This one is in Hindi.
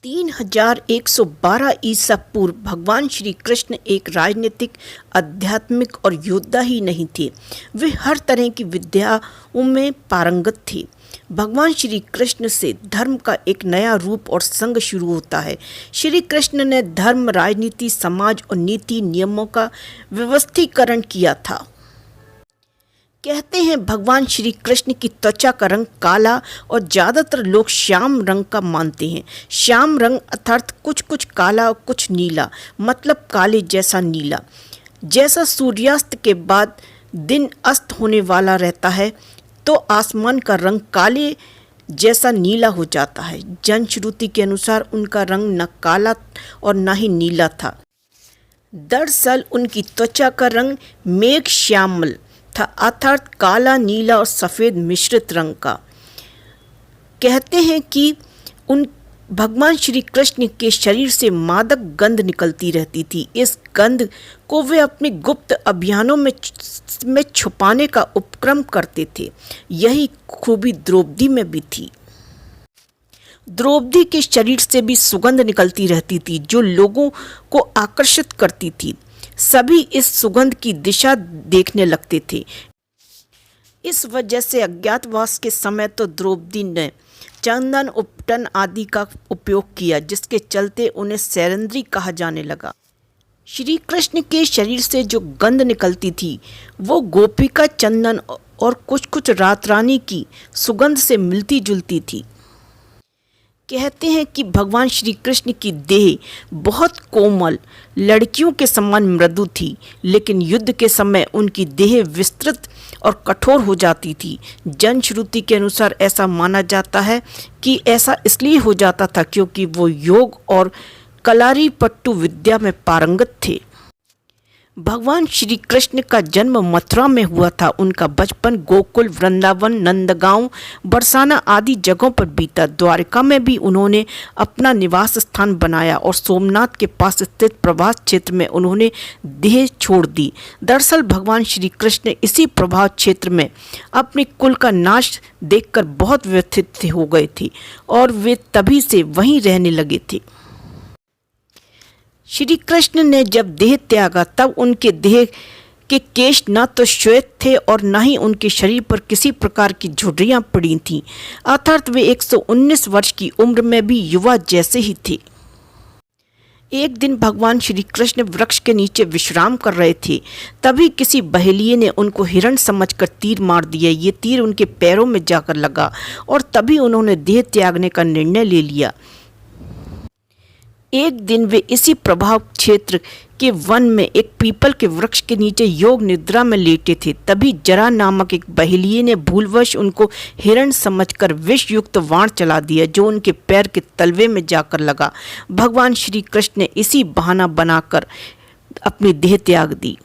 3112 ईसा पूर्व भगवान श्री कृष्ण एक राजनीतिक, आध्यात्मिक और योद्धा ही नहीं थे, वे हर तरह की विद्याओं में पारंगत थे। भगवान श्री कृष्ण से धर्म का एक नया रूप और संघ शुरू होता है। श्री कृष्ण ने धर्म, राजनीति, समाज और नीति नियमों का व्यवस्थीकरण किया था। कहते हैं भगवान श्री कृष्ण की त्वचा का रंग काला और ज़्यादातर लोग श्याम रंग का मानते हैं। श्याम रंग अर्थात कुछ कुछ काला और कुछ नीला, मतलब काले जैसा नीला। जैसा सूर्यास्त के बाद दिन अस्त होने वाला रहता है तो आसमान का रंग काले जैसा नीला हो जाता है। जनश्रुति के अनुसार उनका रंग न काला और न ही नीला था। दरअसल उनकी त्वचा का रंग मेघ श्यामल था, अर्थात काला, नीला और सफ़ेद मिश्रित रंग का। कहते हैं कि उन भगवान श्री कृष्ण के शरीर से मादक गंध निकलती रहती थी। इस गंध को वे अपने गुप्त अभियानों में छुपाने का उपक्रम करते थे। यही खूबी द्रौपदी में भी थी। द्रौपदी के शरीर से भी सुगंध निकलती रहती थी जो लोगों को आकर्षित करती थी। सभी इस सुगंध की दिशा देखने लगते थे। इस वजह से अज्ञातवास के समय तो द्रौपदी ने चंदन, उपटन आदि का उपयोग किया, जिसके चलते उन्हें सैरंध्री कहा जाने लगा। श्री कृष्ण के शरीर से जो गंध निकलती थी वो गोपिका चंदन और कुछ कुछ रात रानी की सुगंध से मिलती जुलती थी। कहते हैं कि भगवान श्री कृष्ण की देह बहुत कोमल, लड़कियों के समान मृदु थी, लेकिन युद्ध के समय उनकी देह विस्तृत और कठोर हो जाती थी। जनश्रुति के अनुसार ऐसा माना जाता है कि ऐसा इसलिए हो जाता था क्योंकि वो योग और कलारी पट्टू विद्या में पारंगत थे। भगवान श्री कृष्ण का जन्म मथुरा में हुआ था। उनका बचपन गोकुल, वृंदावन, नंदगांव, बरसाना आदि जगहों पर बीता। द्वारिका में भी उन्होंने अपना निवास स्थान बनाया और सोमनाथ के पास स्थित प्रभास क्षेत्र में उन्होंने देह छोड़ दी। दरअसल भगवान श्री कृष्ण इसी प्रभास क्षेत्र में अपने कुल का नाश देखकर बहुत व्यथित हो गए थे और वे तभी से वहीं रहने लगे थे। श्री कृष्ण ने जब देह त्यागा तब उनके देह के केश न तो श्वेत थे और न ही उनके शरीर पर किसी प्रकार की झुर्रियां पड़ी थीं, अर्थात वे 119 वर्ष की उम्र में भी युवा जैसे ही थे। एक दिन भगवान श्री कृष्ण वृक्ष के नीचे विश्राम कर रहे थे, तभी किसी बहेलिये ने उनको हिरण समझकर तीर मार दिया। ये तीर उनके पैरों में जाकर लगा और तभी उन्होंने देह त्यागने का निर्णय ले लिया। एक दिन वे इसी प्रभाव क्षेत्र के वन में एक पीपल के वृक्ष के नीचे योग निद्रा में लेटे थे। तभी जरा नामक एक बहेलिये ने भूलवश उनको हिरण समझकर विष युक्त वाण चला दिया जो उनके पैर के तलवे में जाकर लगा। भगवान श्री कृष्ण ने इसी बहाना बनाकर अपनी देह त्याग दी।